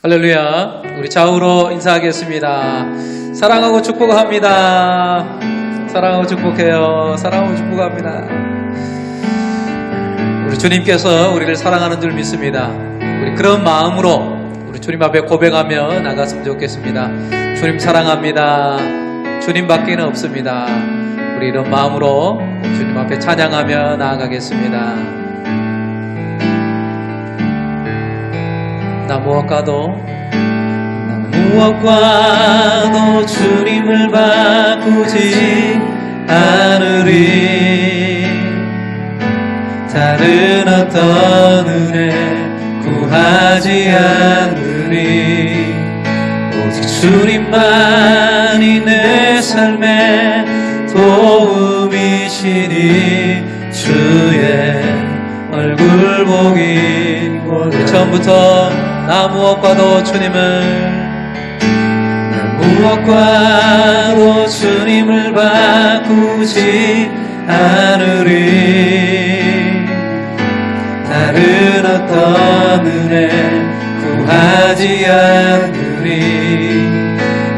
할렐루야. 우리 좌우로 인사하겠습니다. 사랑하고 축복합니다. 사랑하고 축복해요. 사랑하고 축복합니다. 우리 주님께서 우리를 사랑하는 줄 믿습니다. 우리 그런 마음으로 우리 주님 앞에 고백하며 나갔으면 좋겠습니다. 주님 사랑합니다. 주님밖에는 없습니다. 우리 이런 마음으로 주님 앞에 찬양하며 나아가겠습니다. 나 무엇과도 주님을 바꾸지 않으리. 다른 어떤 은혜 구하지 않으리. 오직 주님만이 내 삶의 도움이시니 주의 얼굴 보기 원해. 처음부터 나 무엇과도 주님을 바꾸지 않으리. 다른 어떤 은혜 구하지 않으리.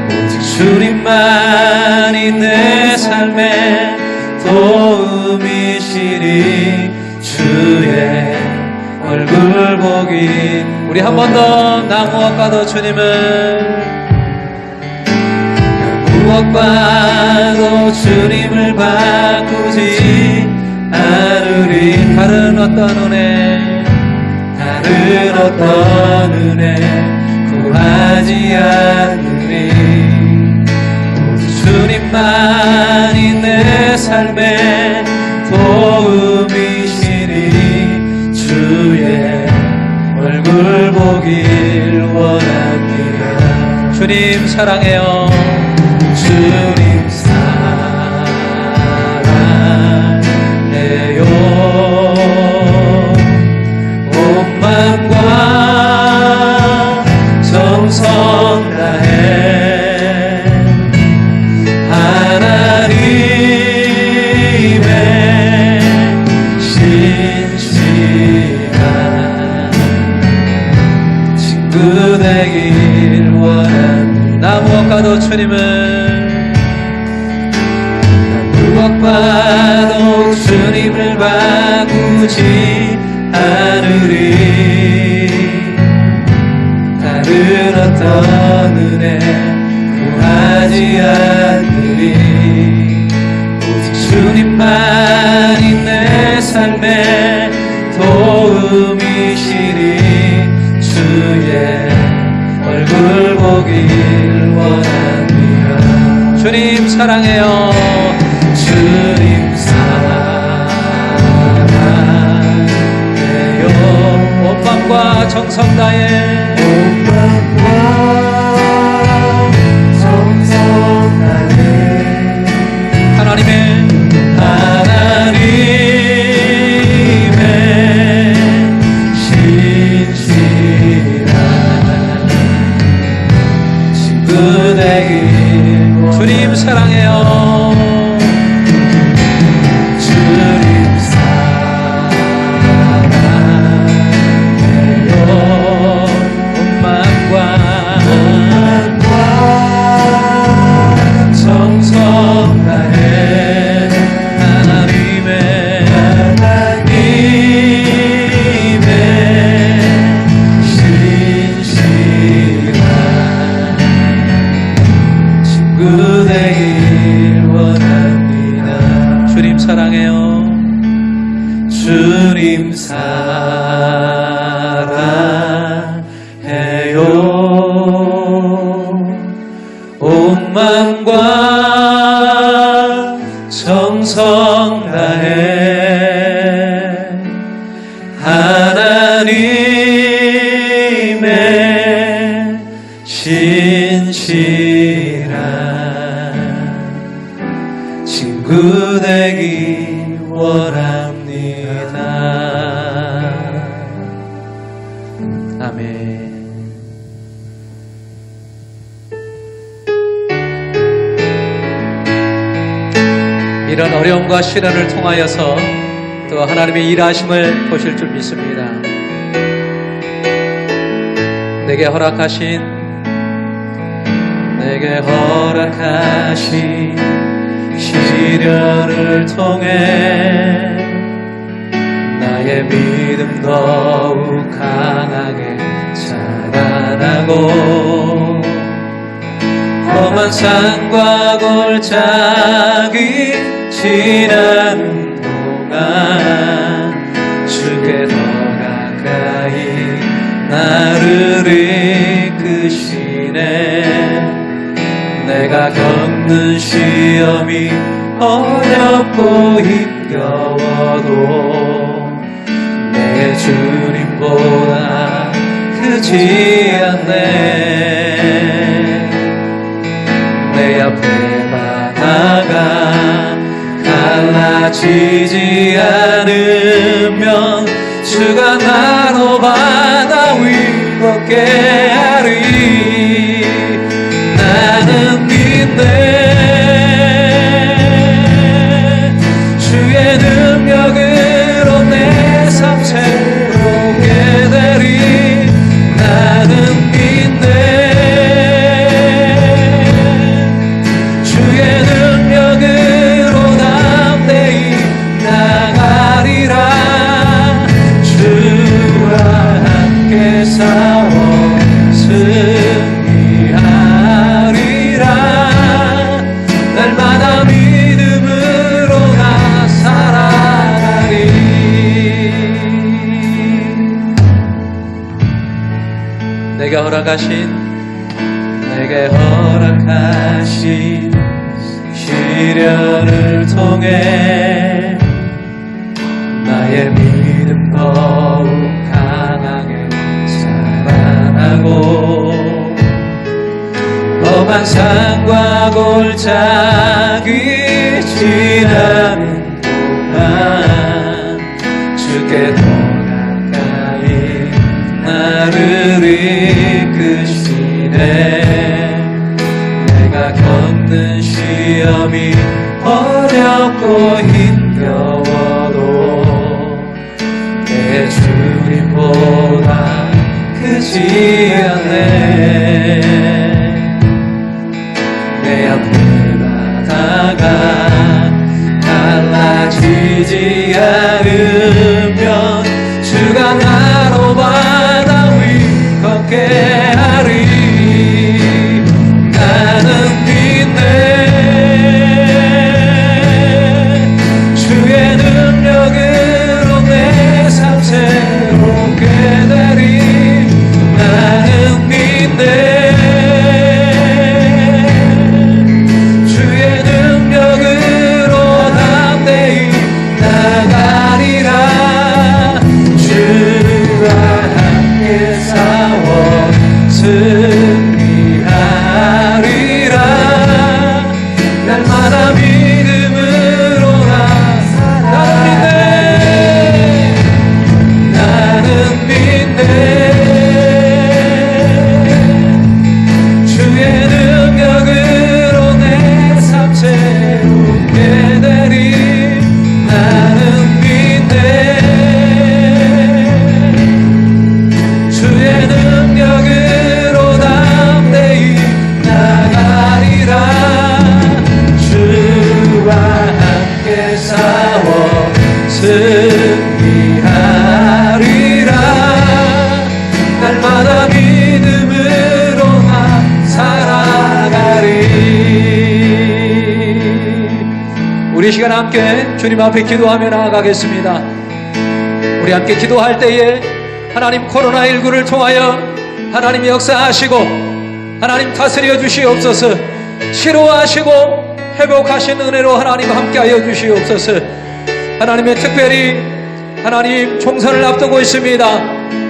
오직 주님만이 내 삶의 도움이시니 주의 얼굴 보기. 우리 한 번 더 나 무엇과도 주님을 바꾸지 않으리. 다른 어떤 은혜 구하지 않으리. 오직 주님만이 내 삶의 도움이시니 주의 얼굴 보길 원합니다. 주님 사랑해요. 주님 사랑해요. 온 마음과 정성 다해 하나님의 신실한 친구 되길 원합니다. 나 무엇과도 주님을 바꾸지 않으리. 다른 어떤 은혜 구하지 않으리. 오직 주님만이 내 삶의 도움이시니 주의 얼굴 보길 원합니다. 주님 사랑해요. 주님 사랑해요. 온 마음과 정성 다해 하나님의 신실한 친구 되길. 주님 사랑해요. 주님 사랑해요. 온 마음과 정성 다해 하나님의 신실한 친구 되기 원합니다. 아멘. 이런 어려움과 시련을 통하여서 또 하나님의 일하심을 보실 줄 믿습니다. 내게 허락하신 시련을 통해 나의 믿음 더욱 강하게 자라나고 험한 산과 골짜기 지나는 동안 주께 더 가까이 나를 이끄시네. 내가 겪는 시험이 어렵고 힘겨워도 내 주님보다 크지 않네. 내 앞에 바다가 갈라지지 않으면 주가 나로 바다 위 걷게 하리. 나는 믿네. 주의 능력으로 내 삶 새롭게 되리. 나는 믿네. 주의 능력으로 담대히 나가리라. 주와 함께 싸워 승리하리라. 날마다 믿음으로 나 살아가리. 내게 허락하신 시련을 통해 나의 믿음 더욱 강하게 자라나고 험한 산과 골짜기 지나는 동안 주께 더 가까이 나를 이끄시네. 내가 겪는 시험이 어렵고 힘겨워도 내 주님보다 크지 않네. 내 앞에 바다가 갈라지지 않으면 주가 나로 바다 위 걷게 하리. 나는 믿네. 주의 능력으로 내 삶 새롭게 되리. 나는 믿네. 주의 능력으로 담대히 나가리라. 주와 함께 싸워 승리하리라. 날마다 믿음으로 나는 믿네. 주의 능력으로 내 삶 새롭게 되리. 나는 믿네. 주의 능력으로 담대히 나가리라. 주와 함께 싸워 승리하리라. 날마다 믿음으로 나 살아가리. 우리 시간 함께 주님 앞에 기도하며 나아가겠습니다. 우리 함께 기도할 때에 하나님 코로나19를 통하여 하나님 역사하시고 하나님 다스려 주시옵소서. 치료하시고 회복하신 은혜로 하나님 함께하여 주시옵소서. 하나님의 특별히 하나님 총선을 앞두고 있습니다.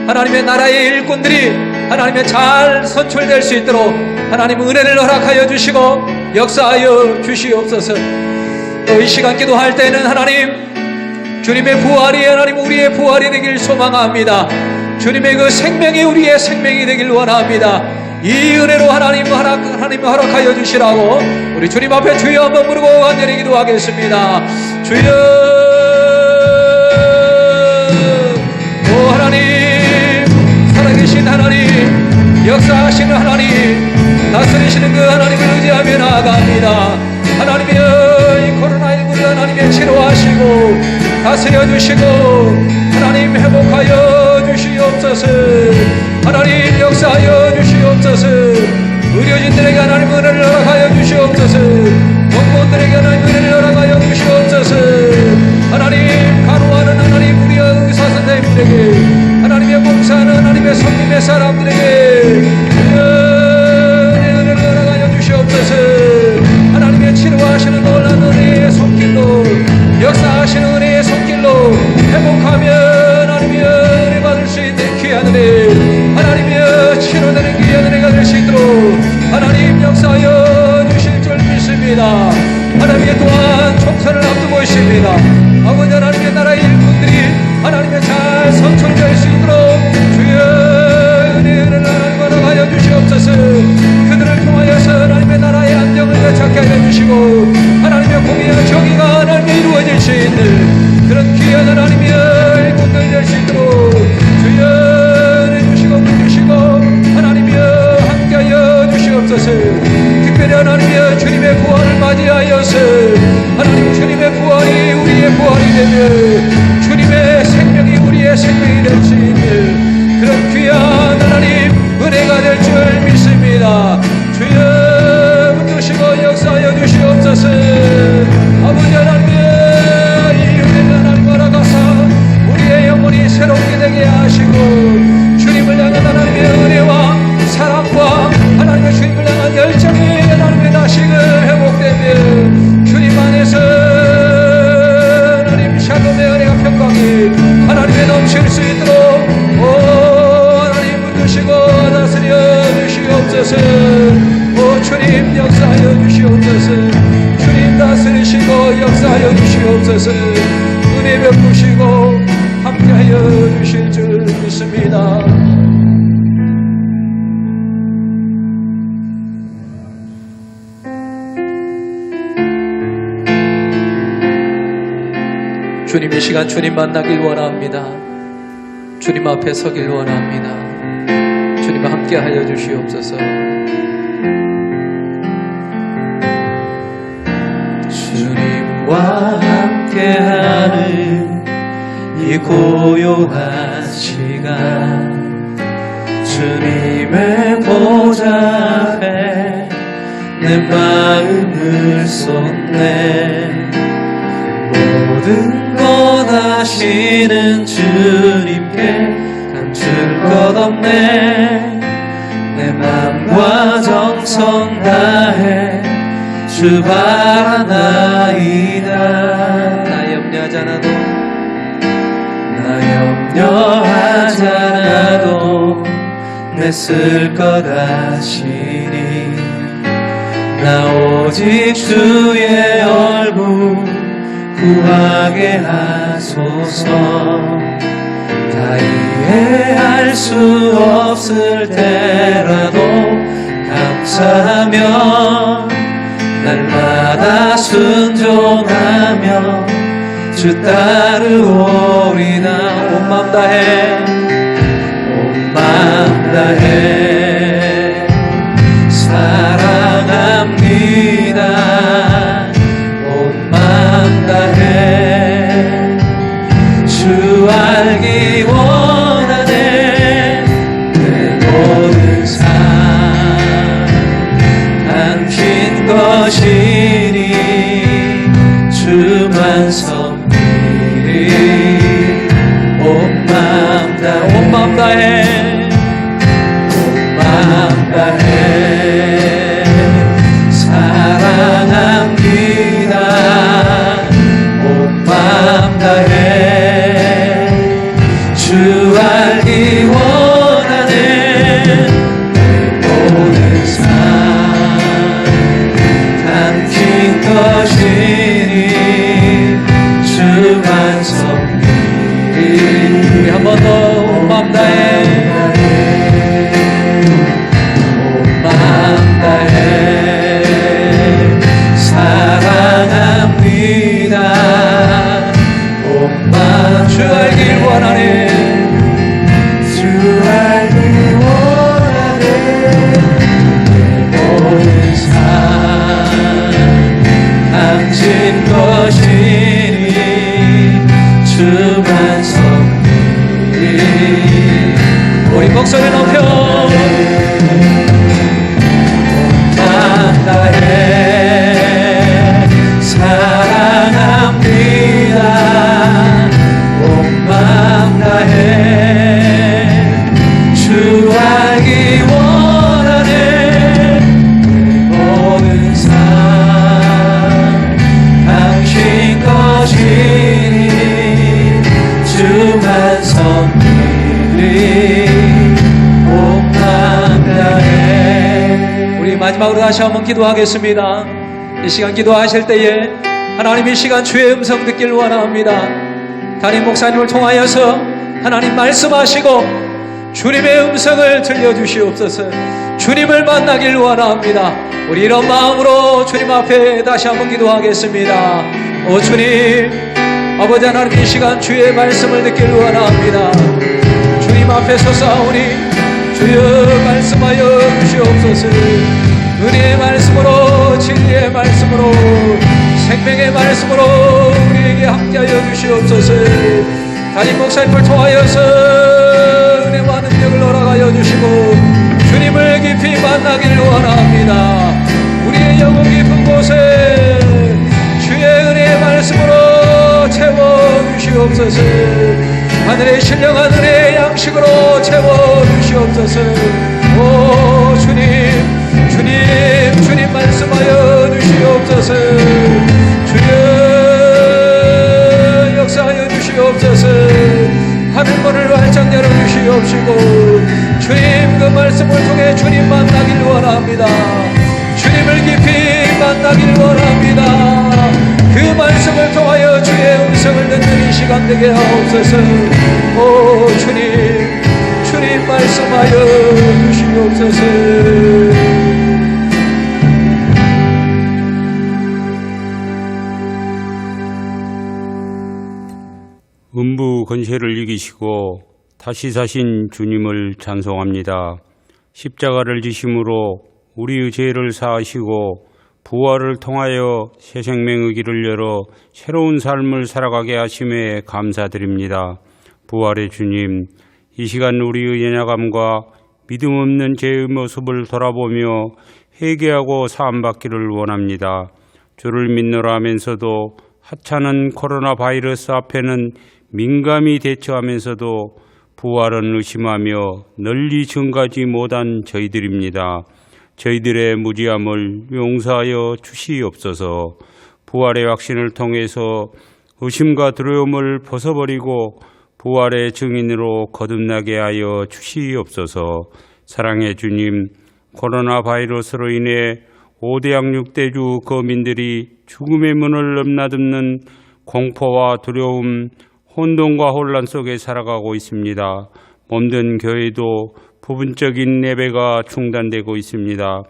하나님의 나라의 일꾼들이 하나님의 잘 선출될 수 있도록 하나님 은혜를 허락하여 주시고 역사하여 주시옵소서. 또 이 시간 기도할 때는 하나님 주님의 부활이 하나님 우리의 부활이 되길 소망합니다. 주님의 그 생명이 우리의 생명이 되길 원합니다. 이 은혜로 하나님 허락하여 주시라고 우리 주님 앞에 주여 한번 부르고 간절히 기도하겠습니다. 주여, 오 하나님, 살아계신 하나님, 역사하시는 하나님, 다스리시는 그 하나님을 의지하며 나아갑니다. 하나님이여, 이 코로나19를 하나님의 치료하시고 다스려 주시고 하나님 회복하여 주시옵소서. 하나님 역사하여 주시옵소서. 의료진들에게 하나님 은혜를 허락하여 주시옵소서. 공무원들에게 하나님 은혜를 허락하여 주시옵소서. 하나님 간호하는 하나님 우리 의사 선생님들에게, 하나님의 봉사하는 하나님의 성님의 사람들에게 은혜를 허락하여 주시옵소서. 하나님의 치료하시는 놀라운 은혜의 손길로, 역사하시는 은혜의 손길로 회복하면 하나님의 은혜 받을 수 있는 귀한 은혜, 하나님의 치료되는 귀한 은혜가 될 수 있도록 하나님 역사하여 주실 줄 믿습니다. 하나님의 또한 총선을 앞두고 있습니다. 아버지 하나님의 나라의 일꾼들이 하나님의 잘 선출될 수 있도록 주여 은혜를 하나님 허락하여 주시옵소서. 그들을 통하여서 하나님의 나라의 안정을 되찾게 하여 주시고 하나님의 공의와 정의가 하나님의 이루어질 수 있는 그런 귀한 하나님의 일꾼들 될 수 있도록 주여 은혜 주시고 붙주시고 하나님이여 함께하여 주시옵소서. 특별히 하나님이여 주님의 부활을 맞이하여서 하나님 주님의 부활이 우리의 부활이 되며 주님의 생명이 우리의 생명이 될 수 있는 그런 귀한 하나님 은혜가 될 줄 믿습니다. 주여 붙주시고 역사하여 주시옵소서. 아버지 하나님의 이 은혜를 하나님 알아가사 우리의 영혼이 새롭게 되게 하시고 주님을 향한 하나님의 은혜와 사랑과 하나님의 주님을 향한 열정이 하나님의 다시금 회복되며 주님 안에서 하나님 샬롬의 은혜가 평강이 하나님의 넘칠 수 있도록 오 하나님 붙드시고 다스려 주시옵소서. 오 주님 역사하여 주시옵소서. 주님 다스리시고 역사하여 주시옵소서. 은혜 베푸시고 함께하여 주실 줄 믿습니다. 주님 이 시간 주님 만나길 원합니다. 주님 앞에 서길 원합니다. 주님 함께하여 주시옵소서. 주님과 함께하는 이 고요한 시간, 주님의 보좌 앞에 내 마음을 쏟네. 모든 것 아시는 주님께 감출 것 없네. 내 맘과 정성 다해 주 바라나이다. 나 염려하지 않아도, 나 염려하지 않아도 내 쓸 것 아시니. 나 오직 주의 얼굴 구하게 하소서. 다 이해할 수 없을 때라도 감사하며 날마다 순종하며 주 따르오리나. 온 마음 다해, 온 마음 다해 사랑합니다. 온 마음 다해 주 알기 원하네. 내 모든 삶 당신 것이니 주만 섬기리. 온 마음 다해, 온 마음 다해, 온 마음 다해 사랑합니다. 온 마음 다해 주 목소리 높여 맘 다해 사랑합니다. 온 맘 다해 주 알기 원하네. 내 모든 삶 당신 것이니 주만 섬기리. 온 맘 다해. 우리 마지막으로 다시 한번 기도하겠습니다. 이 시간 기도하실 때에 하나님 이 시간 주의 음성 듣길 원합니다. 담임 목사님을 통하여서 하나님 말씀하시고 주님의 음성을 들려주시옵소서. 주님을 만나길 원합니다. 우리 이런 마음으로 주님 앞에 다시 한번 기도하겠습니다. 오 주님, 아버지 하나님 이 시간 주의 말씀을 듣길 원합니다. 주님 앞에 서사오니 주여 말씀하여 주시옵소서. 은혜의 말씀으로, 진리의 말씀으로, 생명의 말씀으로 우리에게 함께하여 주시옵소서. 담임 목사님을 통하여서 은혜와 능력을 허락하여 주시고 주님을 깊이 만나길 원합니다. 우리의 영혼 깊은 곳에 주의 은혜의 말씀으로 채워주시옵소서. 하늘의 신령한 은혜의 양식으로 채워주시옵소서. 오 주님, 주님 말씀하여 주시옵소서. 주여 역사하여 주시옵소서. 하늘문을 활짝 열어주시옵시고 주님 그 말씀을 통해 주님 만나길 원합니다. 주님을 깊이 만나길 원합니다. 그 말씀을 통하여 주의 음성을 듣는 이 시간 되게 하옵소서. 오 주님 말씀하여 주시옵소서. 음부 권세를 이기시고 다시 사신 주님을 찬송합니다. 십자가를 지심으로 우리의 죄를 사하시고 부활을 통하여 새 생명의 길을 열어 새로운 삶을 살아가게 하심에 감사드립니다. 부활의 주님, 이 시간 우리의 연약함과 믿음 없는 죄의 모습을 돌아보며 회개하고 사함받기를 원합니다. 주를 믿노라 하면서도 하찮은 코로나 바이러스 앞에는 민감히 대처하면서도 부활은 의심하며 널리 증가하지 못한 저희들입니다. 저희들의 무지함을 용서하여 주시옵소서. 부활의 확신을 통해서 의심과 두려움을 벗어버리고 부활의 증인으로 거듭나게 하여 주시옵소서. 사랑의 주님, 코로나 바이러스로 인해 5대 양육대주 거민들이 죽음의 문을 넘나드는 공포와 두려움, 혼돈과 혼란 속에 살아가고 있습니다. 몸든 교회도 부분적인 예배가 중단되고 있습니다.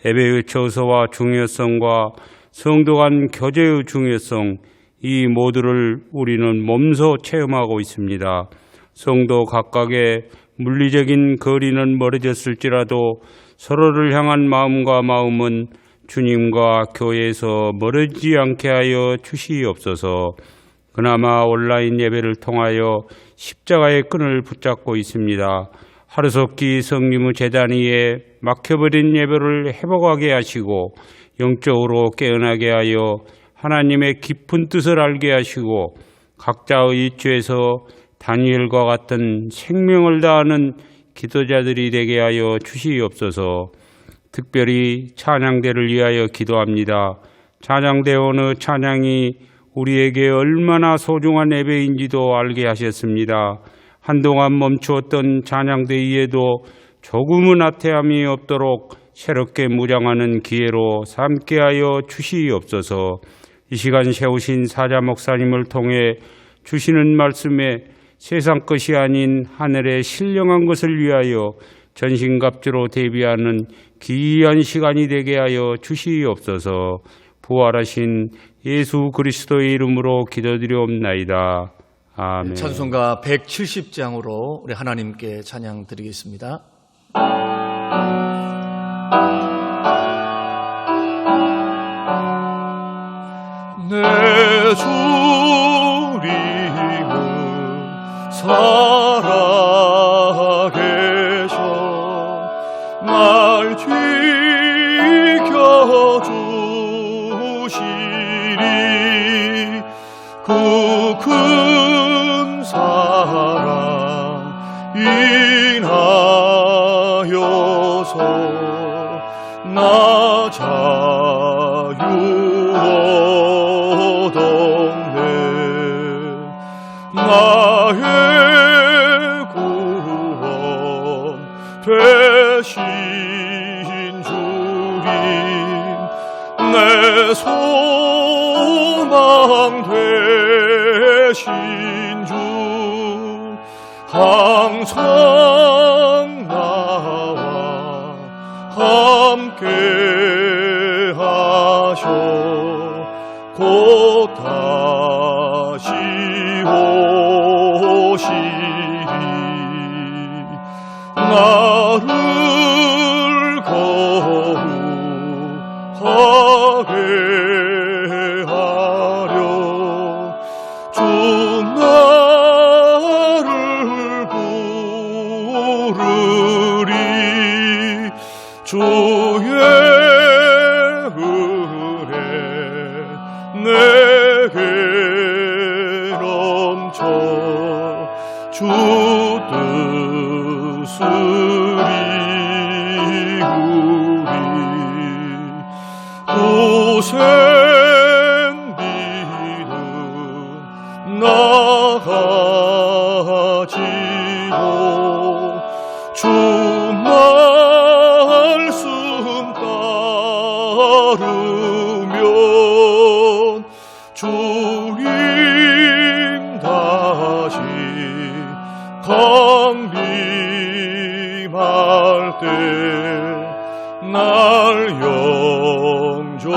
예배의 처소와 중요성과 성도 간 교제의 중요성, 이 모두를 우리는 몸소 체험하고 있습니다. 성도 각각의 물리적인 거리는 멀어졌을지라도 서로를 향한 마음과 마음은 주님과 교회에서 멀어지지 않게 하여 주시옵소서. 그나마 온라인 예배를 통하여 십자가의 끈을 붙잡고 있습니다. 하루속히 성림의 제단 위에 막혀버린 예배를 회복하게 하시고 영적으로 깨어나게 하여 하나님의 깊은 뜻을 알게 하시고 각자의 입주에서 다니엘과 같은 생명을 다하는 기도자들이 되게 하여 주시옵소서. 특별히 찬양대를 위하여 기도합니다. 찬양대 어느 찬양이 우리에게 얼마나 소중한 예배인지도 알게 하셨습니다. 한동안 멈추었던 찬양대 위에도 조금은 나태함이 없도록 새롭게 무장하는 기회로 삼게 하여 주시옵소서. 이 시간 세우신 사자 목사님을 통해 주시는 말씀에 세상 것이 아닌 하늘의 신령한 것을 위하여 전신갑주로 대비하는 귀한 시간이 되게 하여 주시옵소서. 부활하신 예수 그리스도의 이름으로 기도드리옵나이다. 아멘. 찬송가 170장으로 우리 하나님께 찬양 드리겠습니다. 내 주님을 사랑해 그 큰 사랑 인하여서 나 자유 얻었네. 나의 구원 되신 주님, 내 소망 되신 주, 항상 나와 함께 하셔. 곧 다시 오시리. 나를 거룩하게 하려 주 나를 부르리. 주의 은혜 내게 넘쳐 주 뜻을 이루리. 고생 믿음 나가지고 주 말씀 따르면 주님 다시 강림할 때 날 영접하시리.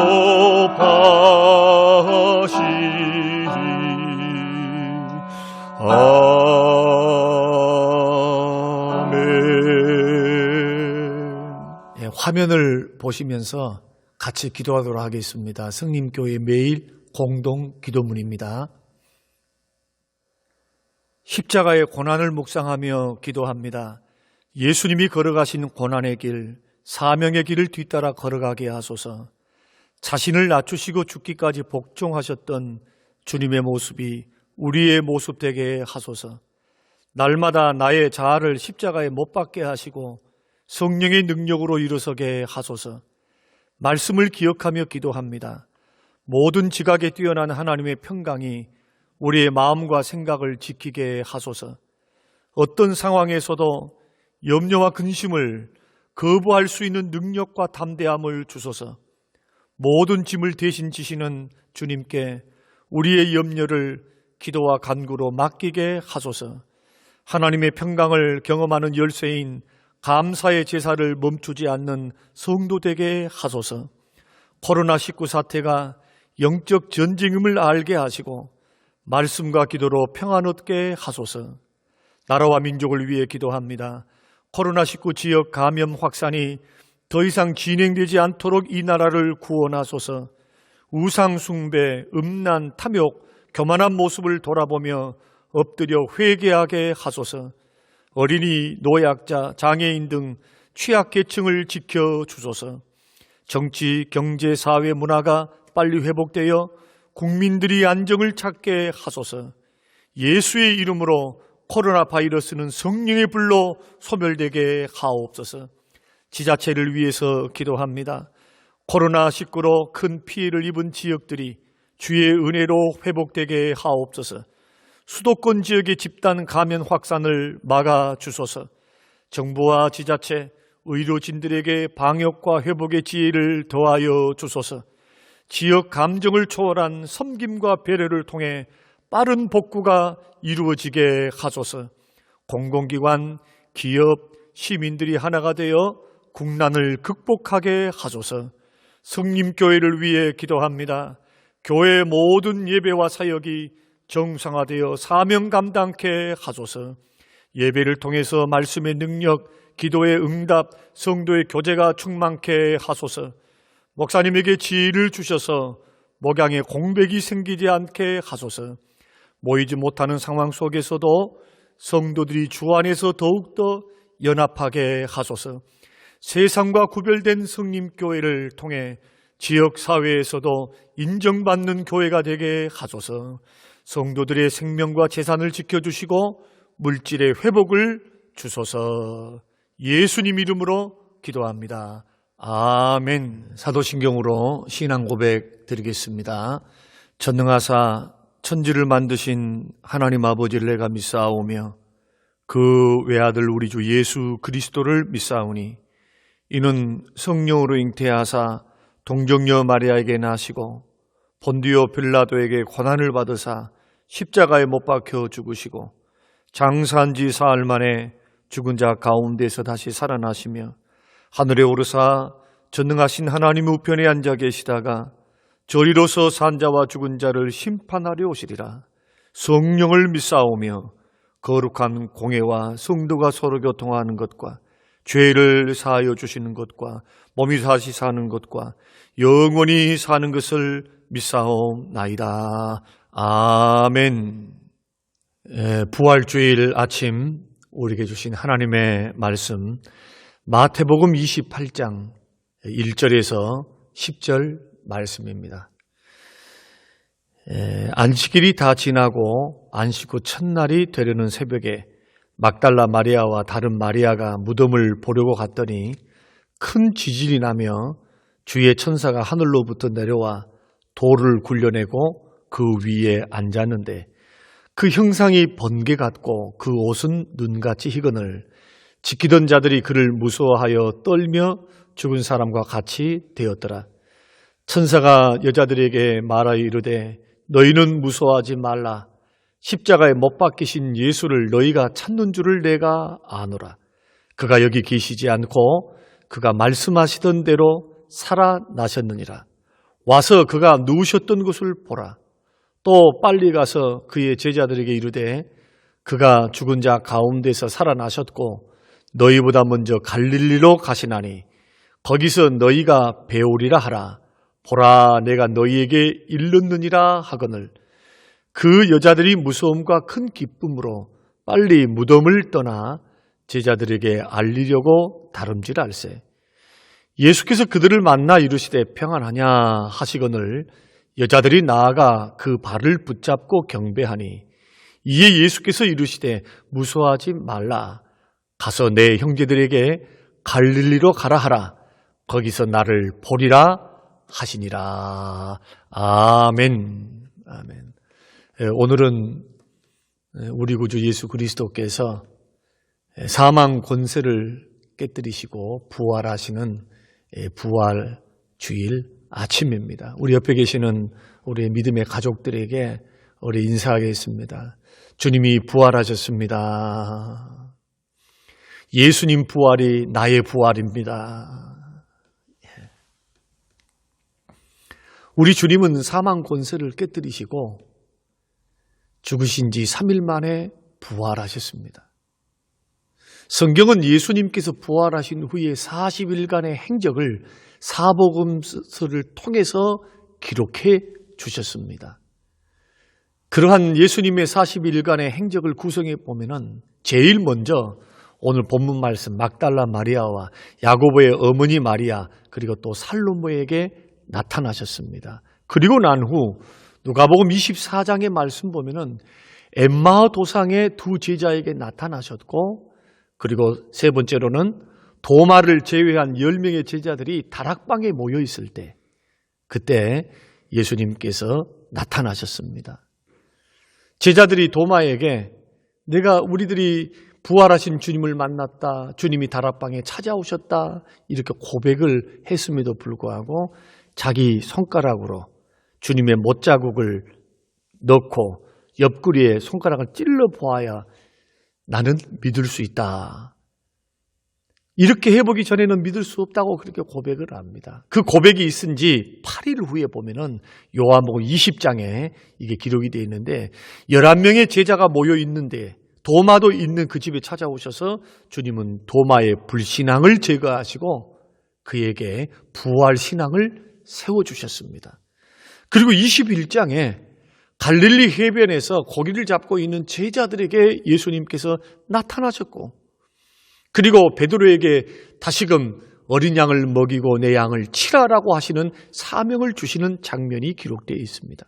아멘. 예, 화면을 보시면서 같이 기도하도록 하겠습니다. 성림교회 매일 공동 기도문입니다. 십자가의 고난을 묵상하며 기도합니다. 예수님이 걸어가신 고난의 길, 사명의 길을 뒤따라 걸어가게 하소서. 자신을 낮추시고 죽기까지 복종하셨던 주님의 모습이 우리의 모습 되게 하소서. 날마다 나의 자아를 십자가에 못 박게 하시고 성령의 능력으로 일어서게 하소서. 말씀을 기억하며 기도합니다. 모든 지각에 뛰어난 하나님의 평강이 우리의 마음과 생각을 지키게 하소서. 어떤 상황에서도 염려와 근심을 거부할 수 있는 능력과 담대함을 주소서. 모든 짐을 대신 지시는 주님께 우리의 염려를 기도와 간구로 맡기게 하소서. 하나님의 평강을 경험하는 열쇠인 감사의 제사를 멈추지 않는 성도 되게 하소서. 코로나19 사태가 영적 전쟁임을 알게 하시고 말씀과 기도로 평안 얻게 하소서. 나라와 민족을 위해 기도합니다. 코로나19 지역 감염 확산이 더 이상 진행되지 않도록 이 나라를 구원하소서. 우상 숭배, 음란, 탐욕, 교만한 모습을 돌아보며 엎드려 회개하게 하소서. 어린이, 노약자, 장애인 등 취약계층을 지켜주소서. 정치, 경제, 사회, 문화가 빨리 회복되어 국민들이 안정을 찾게 하소서. 예수의 이름으로 코로나 바이러스는 성령의 불로 소멸되게 하옵소서. 지자체를 위해서 기도합니다. 코로나19로 큰 피해를 입은 지역들이 주의 은혜로 회복되게 하옵소서. 수도권 지역의 집단 감염 확산을 막아주소서. 정부와 지자체, 의료진들에게 방역과 회복의 지혜를 더하여 주소서. 지역 감정을 초월한 섬김과 배려를 통해 빠른 복구가 이루어지게 하소서. 공공기관, 기업, 시민들이 하나가 되어 국난을 극복하게 하소서. 성림교회를 위해 기도합니다. 교회 모든 예배와 사역이 정상화되어 사명 감당케 하소서. 예배를 통해서 말씀의 능력, 기도의 응답, 성도의 교제가 충만케 하소서. 목사님에게 지혜를 주셔서 목양의 공백이 생기지 않게 하소서. 모이지 못하는 상황 속에서도 성도들이 주 안에서 더욱더 연합하게 하소서. 세상과 구별된 성림교회를 통해 지역사회에서도 인정받는 교회가 되게 하소서. 성도들의 생명과 재산을 지켜주시고 물질의 회복을 주소서. 예수님 이름으로 기도합니다. 아멘. 사도신경으로 신앙 고백 드리겠습니다. 전능하사 천지를 만드신 하나님 아버지를 내가 믿사오며 그 외아들 우리 주 예수 그리스도를 믿사오니 이는 성령으로 잉태하사 동정녀 마리아에게 나시고 본디오 빌라도에게 고난을 받으사 십자가에 못 박혀 죽으시고 장사한 지 사흘 만에 죽은 자 가운데서 다시 살아나시며 하늘에 오르사 전능하신 하나님 우편에 앉아 계시다가 저리로서 산 자와 죽은 자를 심판하려 오시리라. 성령을 믿사오며 거룩한 공회와 성도가 서로 교통하는 것과 죄를 사하여 주시는 것과 몸이 다시 사는 것과 영원히 사는 것을 믿사옵나이다. 아멘. 부활주일 아침 우리에게 주신 하나님의 말씀 마태복음 28장 1절에서 10절 말씀입니다. 안식일이 다 지나고 안식 후 첫날이 되려는 새벽에 막달라 마리아와 다른 마리아가 무덤을 보려고 갔더니 큰 지진이 나며 주의 천사가 하늘로부터 내려와 돌을 굴려내고 그 위에 앉았는데 그 형상이 번개 같고 그 옷은 눈같이 희거늘 지키던 자들이 그를 무서워하여 떨며 죽은 사람과 같이 되었더라. 천사가 여자들에게 말하여 이르되 너희는 무서워하지 말라. 십자가에 못 박히신 예수를 너희가 찾는 줄을 내가 아노라. 그가 여기 계시지 않고 그가 말씀하시던 대로 살아나셨느니라. 와서 그가 누우셨던 곳을 보라. 또 빨리 가서 그의 제자들에게 이르되 그가 죽은 자 가운데서 살아나셨고 너희보다 먼저 갈릴리로 가시나니 거기서 너희가 배우리라 하라. 보라, 내가 너희에게 일렀느니라 하거늘 그 여자들이 무서움과 큰 기쁨으로 빨리 무덤을 떠나 제자들에게 알리려고 다름질할세. 예수께서 그들을 만나 이르시되 평안하냐 하시거늘 여자들이 나아가 그 발을 붙잡고 경배하니 이에 예수께서 이르시되 무서워하지 말라. 가서 내 형제들에게 갈릴리로 가라 하라. 거기서 나를 보리라 하시니라. 아멘. 아멘. 오늘은 우리 구주 예수 그리스도께서 사망 권세를 깨뜨리시고 부활하시는 부활 주일 아침입니다. 우리 옆에 계시는 우리 믿음의 가족들에게 우리 인사하겠습니다. 주님이 부활하셨습니다. 예수님 부활이 나의 부활입니다. 우리 주님은 사망 권세를 깨뜨리시고 죽으신 지 3일 만에 부활하셨습니다. 성경은 예수님께서 부활하신 후에 40일간의 행적을 사복음서를 통해서 기록해 주셨습니다. 그러한 예수님의 40일간의 행적을 구성해 보면은 제일 먼저 오늘 본문 말씀 막달라 마리아와 야고보의 어머니 마리아 그리고 또 살로모에게 나타나셨습니다. 그리고 난 후 누가복음 24장의 말씀 보면은 엠마오 도상의 두 제자에게 나타나셨고 그리고 세 번째로는 도마를 제외한 10명의 제자들이 다락방에 모여 있을 때 그때 예수님께서 나타나셨습니다. 제자들이 도마에게 내가 우리들이 부활하신 주님을 만났다. 주님이 다락방에 찾아오셨다. 이렇게 고백을 했음에도 불구하고 자기 손가락으로 주님의 못자국을 넣고 옆구리에 손가락을 찔러 보아야 나는 믿을 수 있다. 이렇게 해보기 전에는 믿을 수 없다고 그렇게 고백을 합니다. 그 고백이 있은 지 8일 후에 보면은 요한복음 20장에 이게 기록이 되어 있는데 11명의 제자가 모여 있는데 도마도 있는 그 집에 찾아오셔서 주님은 도마의 불신앙을 제거하시고 그에게 부활신앙을 세워주셨습니다. 그리고 21장에 갈릴리 해변에서 고기를 잡고 있는 제자들에게 예수님께서 나타나셨고 그리고 베드로에게 다시금 어린 양을 먹이고 내 양을 치라라고 하시는 사명을 주시는 장면이 기록되어 있습니다.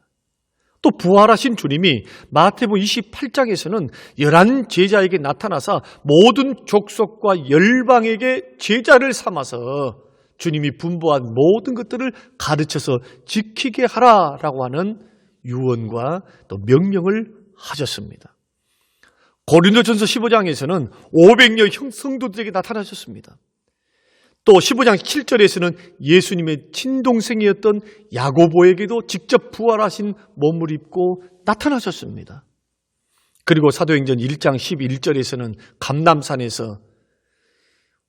또 부활하신 주님이 마태복음 28장에서는 11 제자에게 나타나서 모든 족속과 열방에게 제자를 삼아서 주님이 분부한 모든 것들을 가르쳐서 지키게 하라라고 하는 유언과 또 명령을 하셨습니다. 고린도전서 15장에서는 500여 성도들에게 나타나셨습니다. 또 15장 7절에서는 예수님의 친동생이었던 야고보에게도 직접 부활하신 몸을 입고 나타나셨습니다. 그리고 사도행전 1장 11절에서는 감람산에서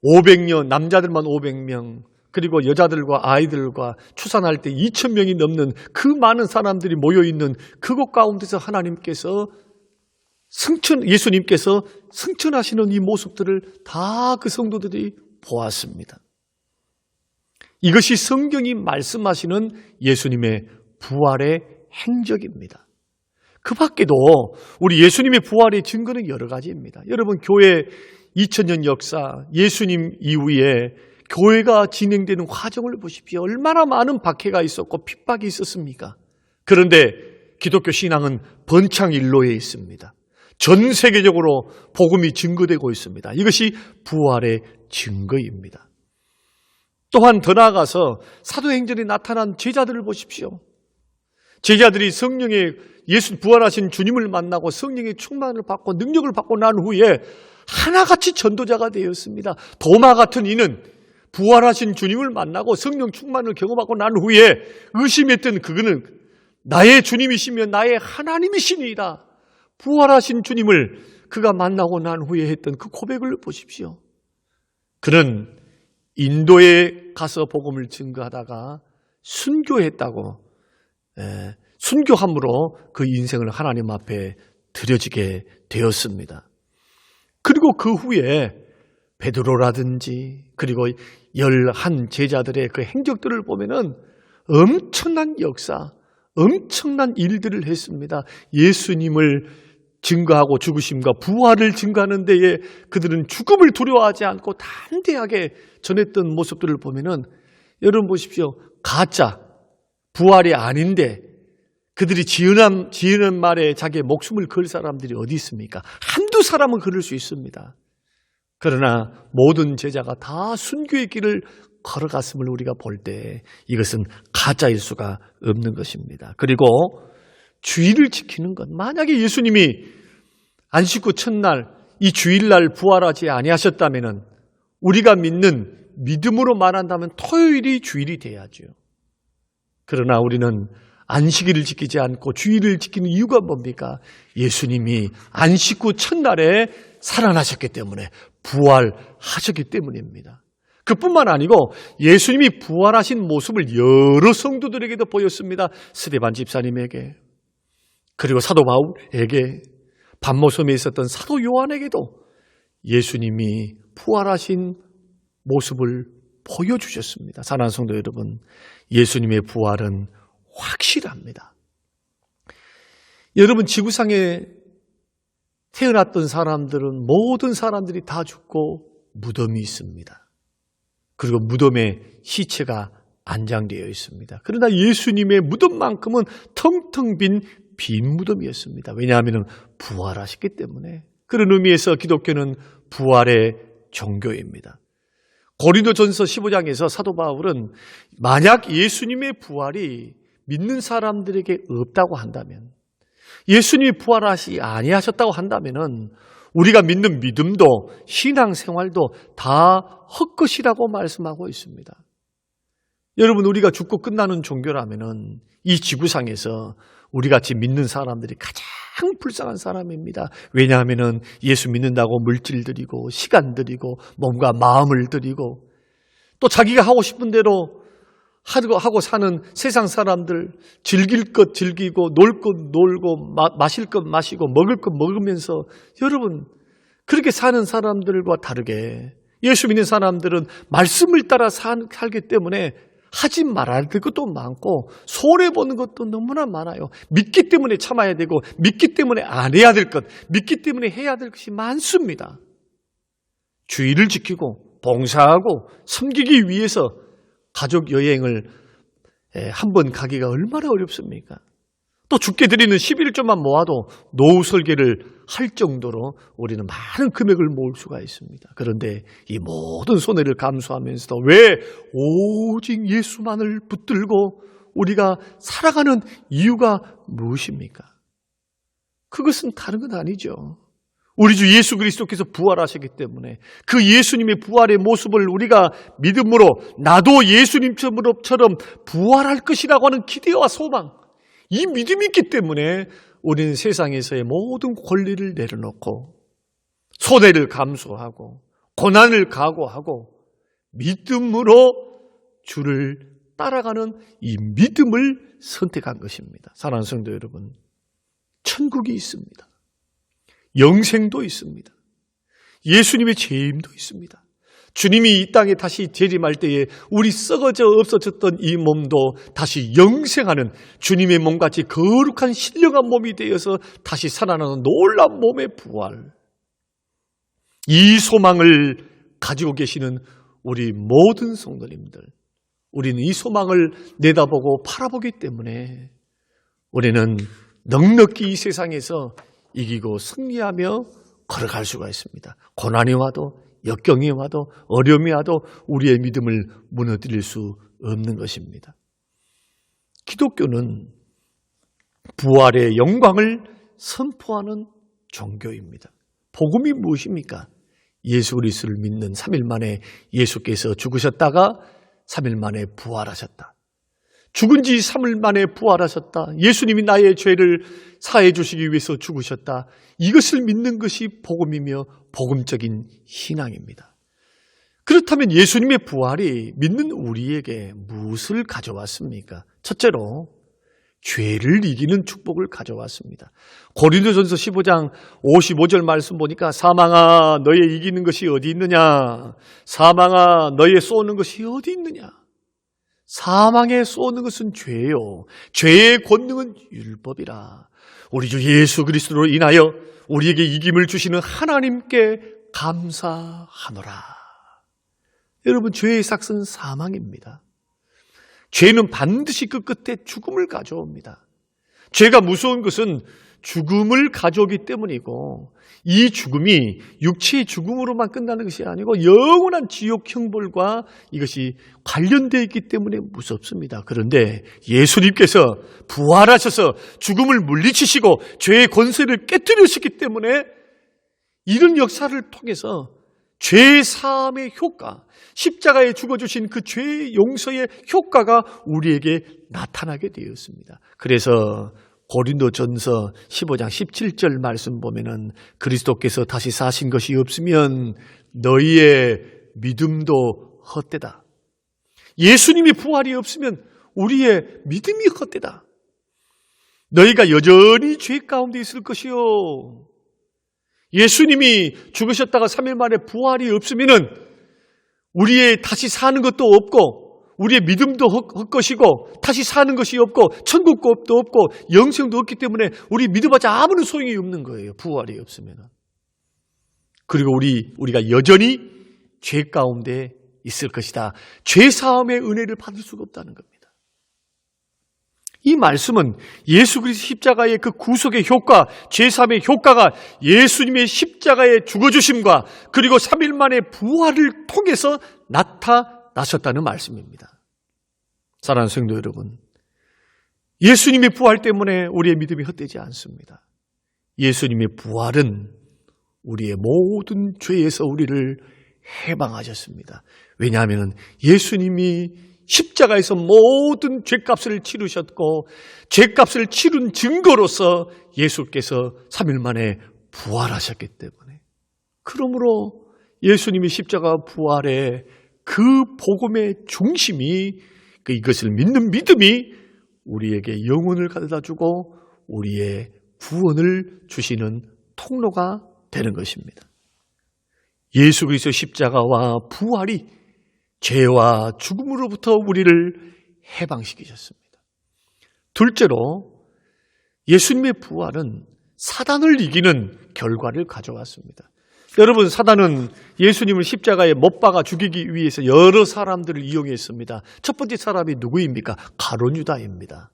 500여 남자들만 500명 그리고 여자들과 아이들과 추산할 때 2,000명이 넘는 그 많은 사람들이 모여있는 그곳 가운데서 하나님께서 예수님께서 승천하시는 이 모습들을 다 그 성도들이 보았습니다. 이것이 성경이 말씀하시는 예수님의 부활의 행적입니다. 그 밖에도 우리 예수님의 부활의 증거는 여러 가지입니다. 여러분, 교회 2000년 역사, 예수님 이후에 교회가 진행되는 과정을 보십시오. 얼마나 많은 박해가 있었고 핍박이 있었습니까? 그런데 기독교 신앙은 번창일로에 있습니다. 전 세계적으로 복음이 증거되고 있습니다. 이것이 부활의 증거입니다. 또한 더 나아가서 사도행전에 나타난 제자들을 보십시오. 제자들이 성령의 예수 부활하신 주님을 만나고 성령의 충만을 받고 능력을 받고 난 후에 하나같이 전도자가 되었습니다. 도마 같은 이는 부활하신 주님을 만나고 성령 충만을 경험하고 난 후에 의심했던 그는 나의 주님이시며 나의 하나님이시니이다. 부활하신 주님을 그가 만나고 난 후에 했던 그 고백을 보십시오. 그는 인도에 가서 복음을 증거하다가 순교했다고, 순교함으로 그 인생을 하나님 앞에 드려지게 되었습니다. 그리고 그 후에 베드로라든지 그리고 11 제자들의 그 행적들을 보면은 엄청난 역사, 엄청난 일들을 했습니다. 예수님을 증거하고 죽으심과 부활을 증거하는 데에 그들은 죽음을 두려워하지 않고 담대하게 전했던 모습들을 보면은 여러분 보십시오. 가짜, 부활이 아닌데 그들이 지으는 말에 자기의 목숨을 걸 사람들이 어디 있습니까? 한두 사람은 그럴 수 있습니다. 그러나 모든 제자가 다 순교의 길을 걸어갔음을 우리가 볼 때 이것은 가짜일 수가 없는 것입니다. 그리고 주일을 지키는 것. 만약에 예수님이 안식구 첫날 이 주일날 부활하지 아니하셨다면 우리가 믿는 믿음으로 말한다면 토요일이 주일이 돼야죠. 그러나 우리는 안식일을 지키지 않고 주일을 지키는 이유가 뭡니까? 예수님이 안식구 첫날에 살아나셨기 때문에 부활하셨기 때문입니다. 그뿐만 아니고 예수님이 부활하신 모습을 여러 성도들에게도 보였습니다. 스데반 집사님에게, 그리고 사도 바울에게, 반모섬에 있었던 사도 요한에게도 예수님이 부활하신 모습을 보여주셨습니다. 사랑하는 성도 여러분, 예수님의 부활은 확실합니다. 여러분, 지구상에 태어났던 사람들은 모든 사람들이 다 죽고 무덤이 있습니다. 그리고 무덤에 시체가 안장되어 있습니다. 그러나 예수님의 무덤만큼은 텅텅 빈 무덤이었습니다. 왜냐하면 부활하셨기 때문에. 그런 의미에서 기독교는 부활의 종교입니다. 고린도전서 15장에서 사도 바울은 만약 예수님의 부활이 믿는 사람들에게 없다고 한다면, 예수님이 부활하시 아니하셨다고 한다면은 우리가 믿는 믿음도 신앙생활도 다 헛것이라고 말씀하고 있습니다. 여러분, 우리가 죽고 끝나는 종교라면은 이 지구상에서 우리같이 믿는 사람들이 가장 불쌍한 사람입니다. 왜냐하면은 예수 믿는다고 물질 들이고 시간 들이고 몸과 마음을 들이고 또 자기가 하고 싶은 대로 하고 사는 세상 사람들, 즐길 것 즐기고 놀 것 놀고 마실 것 마시고 먹을 것 먹으면서, 여러분, 그렇게 사는 사람들과 다르게 예수 믿는 사람들은 말씀을 따라 살기 때문에 하지 말아야 될 것도 많고 손해보는 것도 너무나 많아요. 믿기 때문에 참아야 되고 믿기 때문에 안 해야 될 것, 믿기 때문에 해야 될 것이 많습니다. 주의를 지키고 봉사하고 섬기기 위해서 가족 여행을 한 번 가기가 얼마나 어렵습니까? 또 주께 드리는 11조만 모아도 노후 설계를 할 정도로 우리는 많은 금액을 모을 수가 있습니다. 그런데 이 모든 손해를 감수하면서도 왜 오직 예수만을 붙들고 우리가 살아가는 이유가 무엇입니까? 그것은 다른 건 아니죠. 우리 주 예수 그리스도께서 부활하셨기 때문에 그 예수님의 부활의 모습을 우리가 믿음으로 나도 예수님처럼 부활할 것이라고 하는 기대와 소망, 이 믿음이 있기 때문에 우리는 세상에서의 모든 권리를 내려놓고 손해를 감수하고 고난을 각오하고 믿음으로 주를 따라가는 이 믿음을 선택한 것입니다. 사랑하는 성도 여러분, 천국이 있습니다. 영생도 있습니다. 예수님의 재림도 있습니다. 주님이 이 땅에 다시 재림할 때에 우리 썩어져 없어졌던 이 몸도 다시 영생하는 주님의 몸같이 거룩한 신령한 몸이 되어서 다시 살아나는 놀라운 몸의 부활. 이 소망을 가지고 계시는 우리 모든 성도님들, 우리는 이 소망을 내다보고 바라보기 때문에 우리는 넉넉히 이 세상에서 이기고 승리하며 걸어갈 수가 있습니다. 고난이 와도 역경이 와도 어려움이 와도 우리의 믿음을 무너뜨릴 수 없는 것입니다. 기독교는 부활의 영광을 선포하는 종교입니다. 복음이 무엇입니까? 예수 그리스도를 믿는 3일 만에 예수께서 죽으셨다가 3일 만에 부활하셨다. 죽은 지 3일 만에 부활하셨다. 예수님이 나의 죄를 사해 주시기 위해서 죽으셨다. 이것을 믿는 것이 복음이며 복음적인 신앙입니다. 그렇다면 예수님의 부활이 믿는 우리에게 무엇을 가져왔습니까? 첫째로 죄를 이기는 축복을 가져왔습니다. 고린도전서 15장 55절 말씀 보니까 사망아 너의 이기는 것이 어디 있느냐? 사망아 너의 쏘는 것이 어디 있느냐? 사망에 쏘는 것은 죄요. 죄의 권능은 율법이라. 우리 주 예수 그리스도로 인하여 우리에게 이김을 주시는 하나님께 감사하노라. 여러분, 죄의 삭은 사망입니다. 죄는 반드시 그 끝에 죽음을 가져옵니다. 죄가 무서운 것은 죽음을 가져오기 때문이고 이 죽음이 육체의 죽음으로만 끝나는 것이 아니고 영원한 지옥 형벌과 이것이 관련되어 있기 때문에 무섭습니다. 그런데 예수님께서 부활하셔서 죽음을 물리치시고 죄의 권세를 깨뜨리셨기 때문에 이런 역사를 통해서 죄 사함의 효과, 십자가에 죽어주신 그 죄 용서의 효과가 우리에게 나타나게 되었습니다. 그래서 고린도전서 15장 17절 말씀 보면은 그리스도께서 다시 사신 것이 없으면 너희의 믿음도 헛되다. 예수님이 부활이 없으면 우리의 믿음이 헛되다. 너희가 여전히 죄 가운데 있을 것이요. 예수님이 죽으셨다가 3일 만에 부활이 없으면은 우리의 다시 사는 것도 없고 우리의 믿음도 헛것이고 다시 사는 것이 없고 천국도 없고 영생도 없기 때문에 우리 믿어봤자 아무런 소용이 없는 거예요. 부활이 없으면. 그리고 우리가 여전히 죄 가운데 있을 것이다. 죄 사함의 은혜를 받을 수가 없다는 겁니다. 이 말씀은 예수 그리스도 십자가의 그 구속의 효과, 죄 사함의 효과가 예수님의 십자가의 죽어주심과 그리고 3일 만에 부활을 통해서 나타나셨다는 말씀입니다. 사랑하는 성도 여러분, 예수님의 부활 때문에 우리의 믿음이 헛되지 않습니다. 예수님의 부활은 우리의 모든 죄에서 우리를 해방하셨습니다. 왜냐하면 예수님이 십자가에서 모든 죄값을 치르셨고 죄값을 치른 증거로서 예수께서 3일 만에 부활하셨기 때문에, 그러므로 예수님이 십자가 부활의 그 복음의 중심이 이것을 믿는 믿음이 우리에게 영혼을 가져다주고 우리의 구원을 주시는 통로가 되는 것입니다. 예수 그리스도 십자가와 부활이 죄와 죽음으로부터 우리를 해방시키셨습니다. 둘째로 예수님의 부활은 사단을 이기는 결과를 가져왔습니다. 여러분, 사단은 예수님을 십자가에 못 박아 죽이기 위해서 여러 사람들을 이용했습니다. 첫 번째 사람이 누구입니까? 가룟 유다입니다.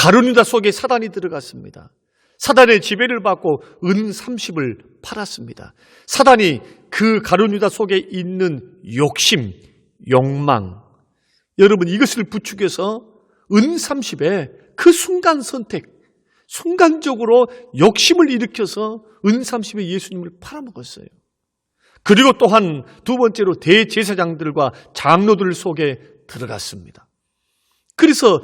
가룟유다 속에 사단이 들어갔습니다. 사단의 지배를 받고 은 30을 팔았습니다. 사단이 그 가룟유다 속에 있는 욕심, 욕망, 여러분 이것을 부추겨서 은 30에 그 순간 선택, 순간적으로 욕심을 일으켜서 은 30에 예수님을 팔아먹었어요. 그리고 또한 두 번째로 대제사장들과 장로들 속에 들어갔습니다. 그래서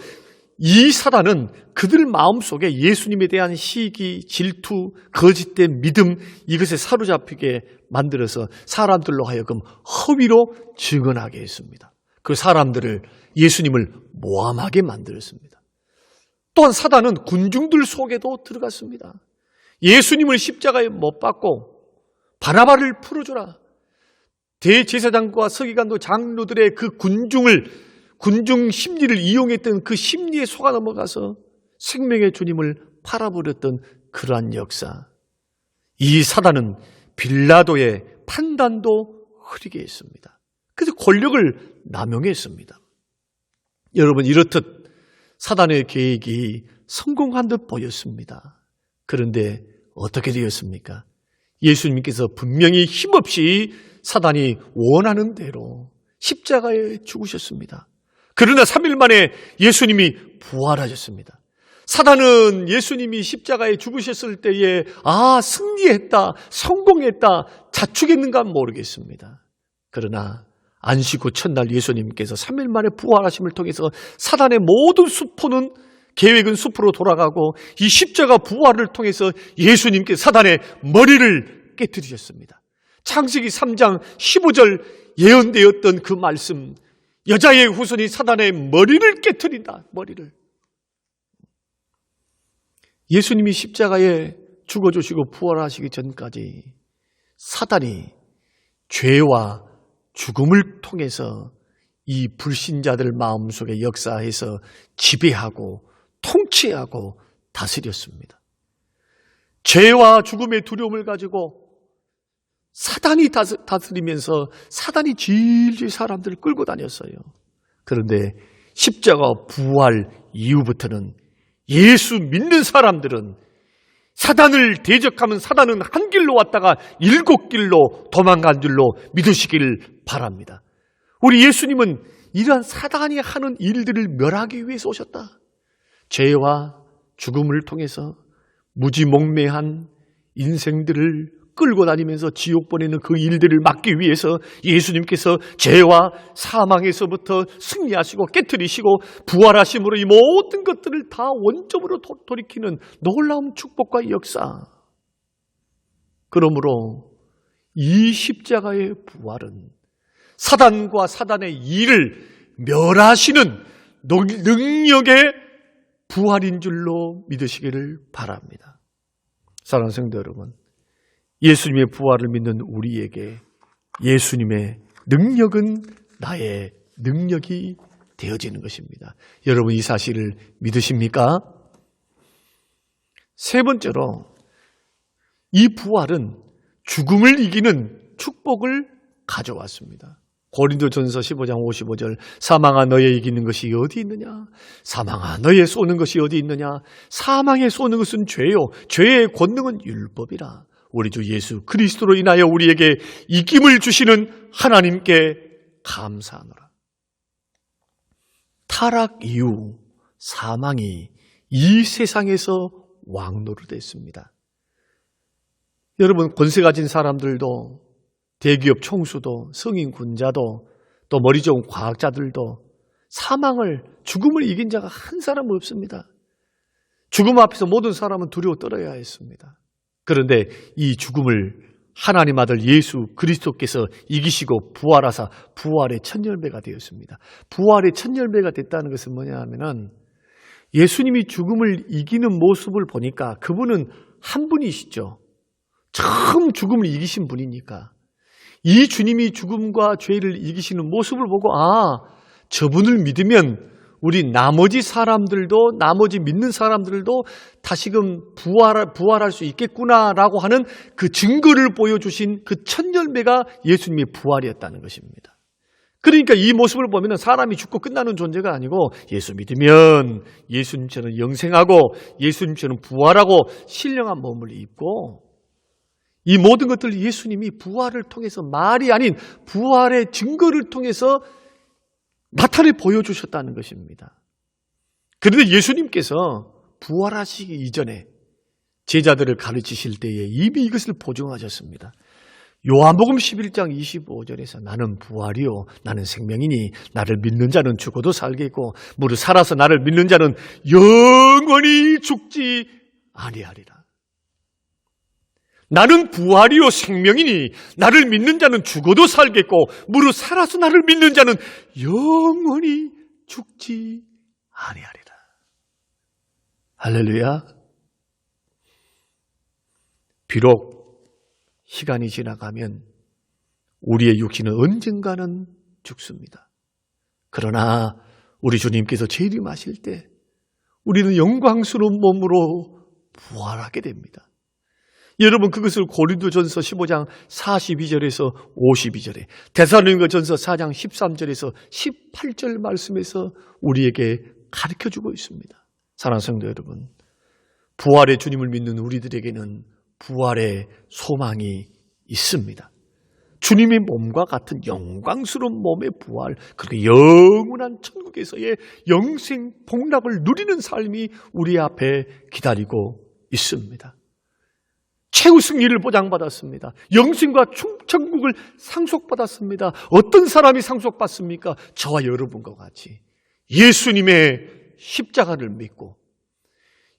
이 사단은 그들 마음속에 예수님에 대한 시기, 질투, 거짓된 믿음 이것에 사로잡히게 만들어서 사람들로 하여금 허위로 증언하게 했습니다. 그 사람들을 예수님을 모함하게 만들었습니다. 또한 사단은 군중들 속에도 들어갔습니다. 예수님을 십자가에 못 박고 바라바를 풀어주라. 대제사장과 서기관도 장로들의 그 군중 심리를 이용했던 그 심리에 속아 넘어가서 생명의 주님을 팔아버렸던 그러한 역사. 이 사단은 빌라도의 판단도 흐리게 했습니다. 그래서 권력을 남용했습니다. 여러분 이렇듯 사단의 계획이 성공한 듯 보였습니다. 그런데 어떻게 되었습니까? 예수님께서 분명히 힘없이 사단이 원하는 대로 십자가에 죽으셨습니다. 그러나 3일 만에 예수님이 부활하셨습니다. 사단은 예수님이 십자가에 죽으셨을 때에 승리했다, 성공했다, 자축했는가 모르겠습니다. 그러나 안식 후 첫날 예수님께서 3일 만에 부활하심을 통해서 사단의 모든 수포는 계획은 숲으로 돌아가고 이 십자가 부활을 통해서 예수님께 사단의 머리를 깨뜨리셨습니다. 창세기 3장 15절 예언되었던 그 말씀, 여자의 후손이 사단의 머리를 깨뜨린다. 머리를. 예수님이 십자가에 죽어주시고 부활하시기 전까지 사단이 죄와 죽음을 통해서 이 불신자들 마음속에 역사해서 지배하고 통치하고 다스렸습니다. 죄와 죽음의 두려움을 가지고 사단이 다스리면서 사단이 질질 사람들을 끌고 다녔어요. 그런데 십자가 부활 이후부터는 예수 믿는 사람들은 사단을 대적하면 사단은 한 길로 왔다가 7길로 도망간 줄로 믿으시길 바랍니다. 우리 예수님은 이러한 사단이 하는 일들을 멸하기 위해서 오셨다. 죄와 죽음을 통해서 무지몽매한 인생들을 끌고 다니면서 지옥 보내는 그 일들을 막기 위해서 예수님께서 죄와 사망에서부터 승리하시고 깨트리시고 부활하심으로 이 모든 것들을 다 원점으로 돌이키는 놀라운 축복과 역사. 그러므로 이 십자가의 부활은 사단과 사단의 일을 멸하시는 능력의 부활인 줄로 믿으시기를 바랍니다. 사랑하는 성도 여러분, 예수님의 부활을 믿는 우리에게 예수님의 능력은 나의 능력이 되어지는 것입니다. 여러분 이 사실을 믿으십니까? 세 번째로 이 부활은 죽음을 이기는 축복을 가져왔습니다. 고린도전서 15장 55절 사망아 너의 이기는 것이 어디 있느냐? 사망아 너의 쏘는 것이 어디 있느냐? 사망에 쏘는 것은 죄요 죄의 권능은 율법이라. 우리 주 예수 그리스도로 인하여 우리에게 이김을 주시는 하나님께 감사하노라. 타락 이후 사망이 이 세상에서 왕노릇했습니다. 여러분 권세 가진 사람들도 대기업 총수도 성인 군자도 또 머리 좋은 과학자들도 죽음을 이긴 자가 한 사람은 없습니다. 죽음 앞에서 모든 사람은 두려워 떨어야 했습니다. 그런데 이 죽음을 하나님 아들 예수 그리스도께서 이기시고 부활하사 부활의 첫 열매가 되었습니다. 부활의 첫 열매가 됐다는 것은 뭐냐 하면은 예수님이 죽음을 이기는 모습을 보니까 그분은 한 분이시죠. 처음 죽음을 이기신 분이니까 이 주님이 죽음과 죄를 이기시는 모습을 보고 저분을 믿으면 우리 나머지 사람들도 나머지 믿는 사람들도 다시금 부활할 수 있겠구나라고 하는 그 증거를 보여주신 그 첫 열매가 예수님의 부활이었다는 것입니다. 그러니까 이 모습을 보면 사람이 죽고 끝나는 존재가 아니고 예수 믿으면 예수님처럼 영생하고 예수님처럼 부활하고 신령한 몸을 입고 이 모든 것들을 예수님이 부활을 통해서 말이 아닌 부활의 증거를 통해서 나타내 보여주셨다는 것입니다. 그런데 예수님께서 부활하시기 이전에 제자들을 가르치실 때에 이미 이것을 보증하셨습니다. 요한복음 11장 25절에서 나는 부활이요 나는 생명이니 나를 믿는 자는 죽어도 살겠고 무릇 살아서 나를 믿는 자는 영원히 죽지 아니하리라. 나는 부활이요 생명이니 나를 믿는 자는 죽어도 살겠고 무릇 살아서 나를 믿는 자는 영원히 죽지 아니하리라. 할렐루야. 비록 시간이 지나가면 우리의 육신은 언젠가는 죽습니다. 그러나 우리 주님께서 재림하실 때 우리는 영광스러운 몸으로 부활하게 됩니다. 여러분 그것을 고린도전서 15장 42절에서 52절에 데살로니가전서 4장 13절에서 18절 말씀에서 우리에게 가르쳐주고 있습니다. 사랑하는 성도 여러분, 부활의 주님을 믿는 우리들에게는 부활의 소망이 있습니다. 주님의 몸과 같은 영광스러운 몸의 부활, 그리고 영원한 천국에서의 영생 복락을 누리는 삶이 우리 앞에 기다리고 있습니다. 최후 승리를 보장받았습니다. 영생과 천국을 상속받았습니다. 어떤 사람이 상속받습니까? 저와 여러분과 같이 예수님의 십자가를 믿고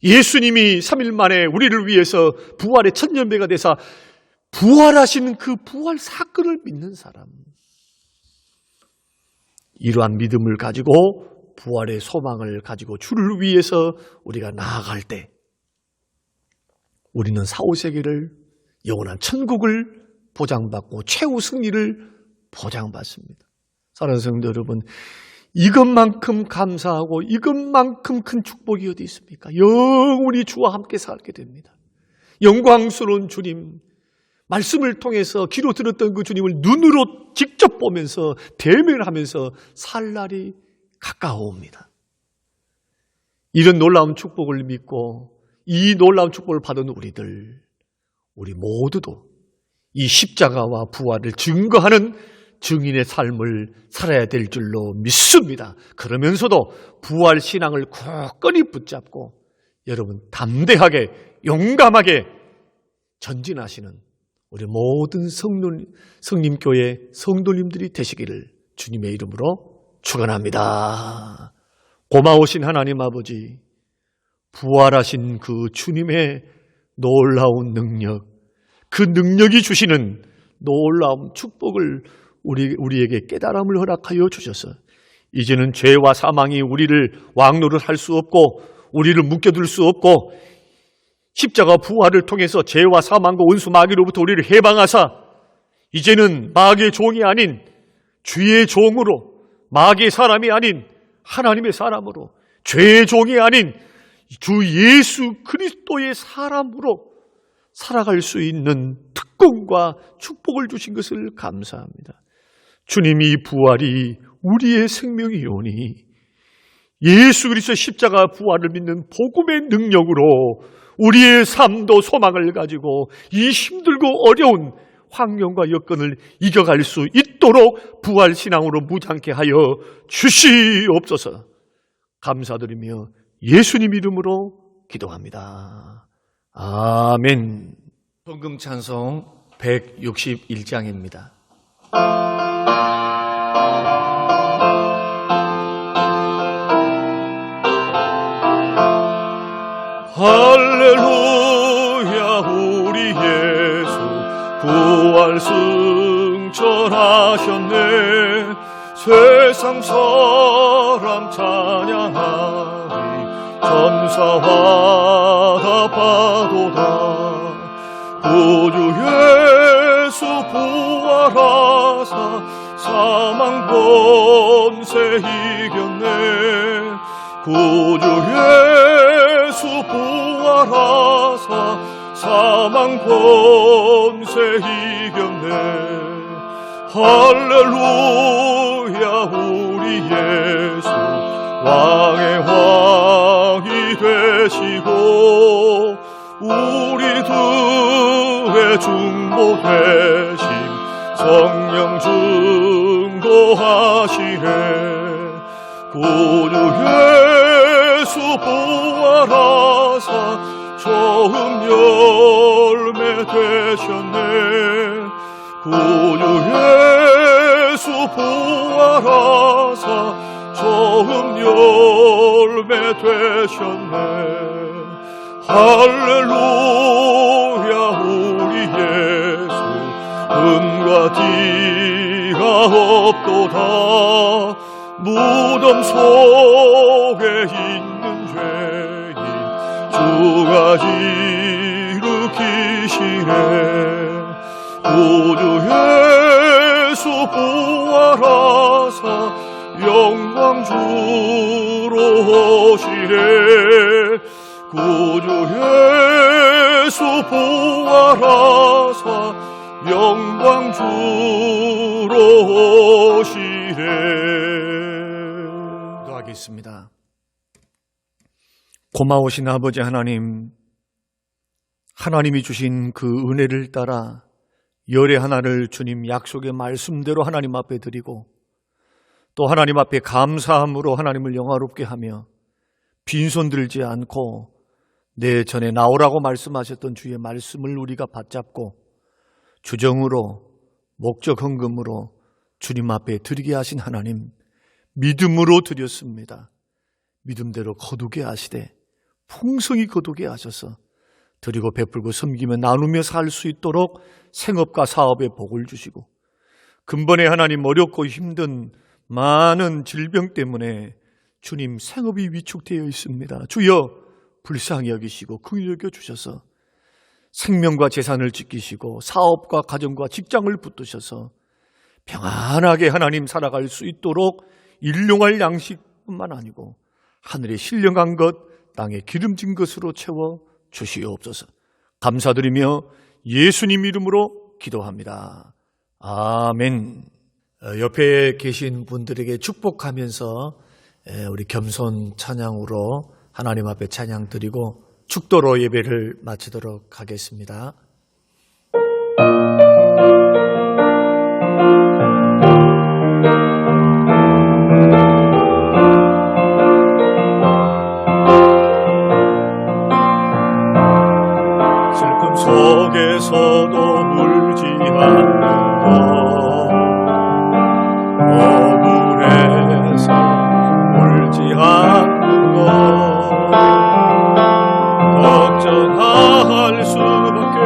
예수님이 3일 만에 우리를 위해서 부활의 천년배가 되사 부활하시는 그 부활 사건을 믿는 사람. 이러한 믿음을 가지고 부활의 소망을 가지고 주를 위해서 우리가 나아갈 때 우리는 사후세계를 영원한 천국을 보장받고 최후 승리를 보장받습니다. 사랑하는 성도 여러분, 이것만큼 감사하고 이것만큼 큰 축복이 어디 있습니까? 영원히 주와 함께 살게 됩니다. 영광스러운 주님, 말씀을 통해서 귀로 들었던 그 주님을 눈으로 직접 보면서 대면하면서 살 날이 가까워옵니다. 이런 놀라운 축복을 믿고 이 놀라운 축복을 받은 우리 모두도 이 십자가와 부활을 증거하는 증인의 삶을 살아야 될 줄로 믿습니다. 그러면서도 부활 신앙을 굳건히 붙잡고 여러분 담대하게 용감하게 전진하시는 우리 모든 성림교회 성도님들이 되시기를 주님의 이름으로 축원합니다. 고마우신 하나님 아버지, 부활하신 그 주님의 놀라운 능력, 그 능력이 주시는 놀라운 축복을 우리에게 깨달음을 허락하여 주셔서 이제는 죄와 사망이 우리를 왕노릇 할 수 없고 우리를 묶여둘 수 없고 십자가 부활을 통해서 죄와 사망과 원수 마귀로부터 우리를 해방하사 이제는 마귀의 종이 아닌 주의 종으로, 마귀의 사람이 아닌 하나님의 사람으로, 죄의 종이 아닌 주 예수 그리스도의 사람으로 살아갈 수 있는 특권과 축복을 주신 것을 감사합니다. 주님이 부활이 우리의 생명이오니 예수 그리스도의 십자가 부활을 믿는 복음의 능력으로 우리의 삶도 소망을 가지고 이 힘들고 어려운 환경과 여건을 이겨갈 수 있도록 부활신앙으로 무장케 하여 주시옵소서. 감사드리며 예수님 이름으로 기도합니다. 아멘. 헌금 찬송 161장입니다. 할렐루야 우리 예수 부활 승천하셨네. 세상 사람 찬양하리 천사와 파도다. 구주 예수 부활하사 사망 권세 이겼네. 구주 예수 부활하사 사망 권세 이겼네. 할렐루야 우리 예수 왕의 왕이 되시고 우리 두의 중보 되심 성령 증거하시네 구주 예수 부활하사 처음 열매 되셨네 구주 예수 부활하사 처음 열매 되셨네 할렐루야 우리 예수 은과 티가 없도다 무덤 속에 있는 죄인 주가 일으키시네 구주 예수 부활하사 영광 주로 오시네 구주 예수 부활하사 영광 주로 오시네. 기도하겠습니다. 고마우신 아버지 하나님, 하나님이 주신 그 은혜를 따라 열의 하나를 주님 약속의 말씀대로 하나님 앞에 드리고 또 하나님 앞에 감사함으로 하나님을 영화롭게 하며 빈손 들지 않고 내 전에 나오라고 말씀하셨던 주의 말씀을 우리가 받잡고 주정으로 목적 헌금으로 주님 앞에 드리게 하신 하나님 믿음으로 드렸습니다. 믿음대로 거두게 하시되 풍성히 거두게 하셔서 드리고 베풀고 섬기며 나누며 살 수 있도록 생업과 사업에 복을 주시고 근본에 하나님 어렵고 힘든 많은 질병 때문에 주님 생업이 위축되어 있습니다. 주여 불쌍히 여기시고 긍휼히 여겨 주셔서 생명과 재산을 지키시고 사업과 가정과 직장을 붙드셔서 평안하게 하나님 살아갈 수 있도록 일용할 양식뿐만 아니고 하늘에 신령한 것 땅에 기름진 것으로 채워 주시옵소서. 감사드리며 예수님 이름으로 기도합니다. 아멘. 옆에 계신 분들에게 축복하면서 우리 겸손 찬양으로 하나님 앞에 찬양 드리고 축도로 예배를 마치도록 하겠습니다. 슬픔 속에서도 울지 않는 것 억울해서 울지 않는 것 걱정할 수밖에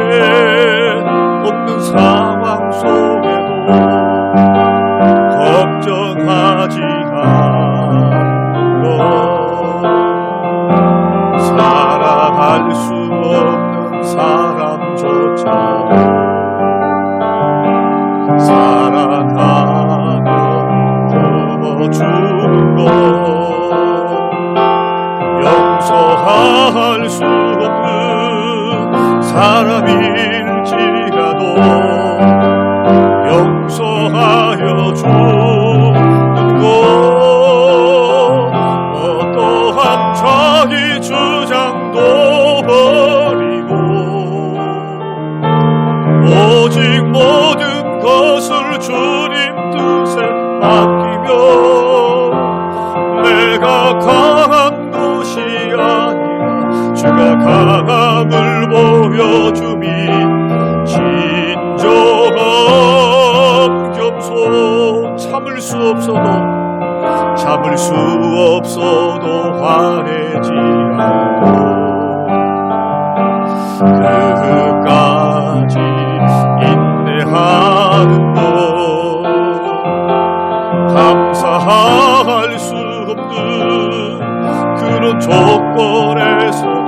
없는 상황 속에도 걱정하지 않는 것 살아갈 수 없는 사람조차도 사랑하며 주는 것 용서할 수 없는 사람일지라도 용서하여 주는 것 어떠한 자기 주장도 버리고 오직 모든 것을 주님 뜻에 맡기며 내가 강한 것이 아니라 주가 강함을 보여주미 진정한 겸손 참을 수 없어도 화내지 않고 끝까지 인내하는 것 감사할 수 없는 그런 조건에서도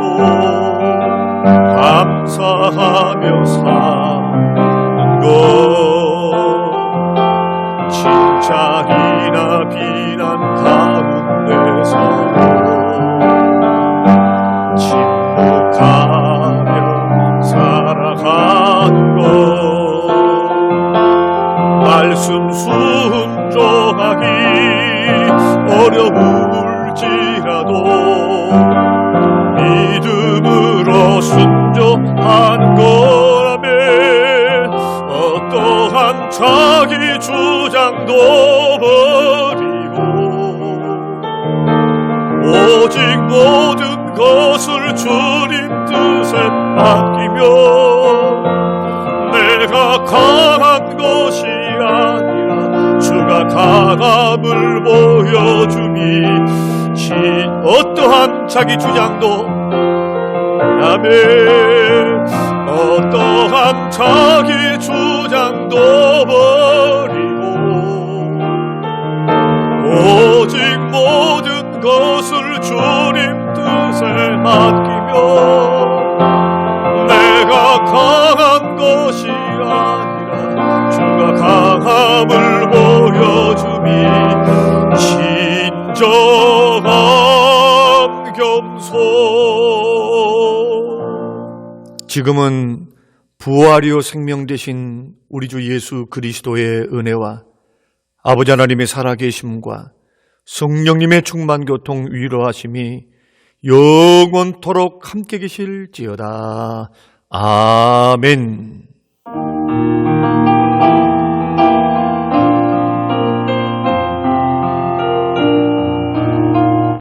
감사하며 사는 것 칭찬이나 비난 가운데서도 침묵하며 살아가는 것 말씀 순종하기 하는 거라면 어떠한 자기 주장도 버리고 오직 모든 것을 주님 뜻에 맡기며 내가 강한 것이 아니라 주가 강함을 보여주니 어떠한 자기 주장도 아멘 어떠한 자기 주장도 버리고 오직 모든 것을 주님 뜻에 맡기며 내가 강한 것이 아니라 주가 강함을 보여주니 진정한 겸손. 지금은 부활이요 생명 되신 우리 주 예수 그리스도의 은혜와 아버지 하나님의 살아계심과 성령님의 충만교통 위로하심이 영원토록 함께 계실지어다. 아멘.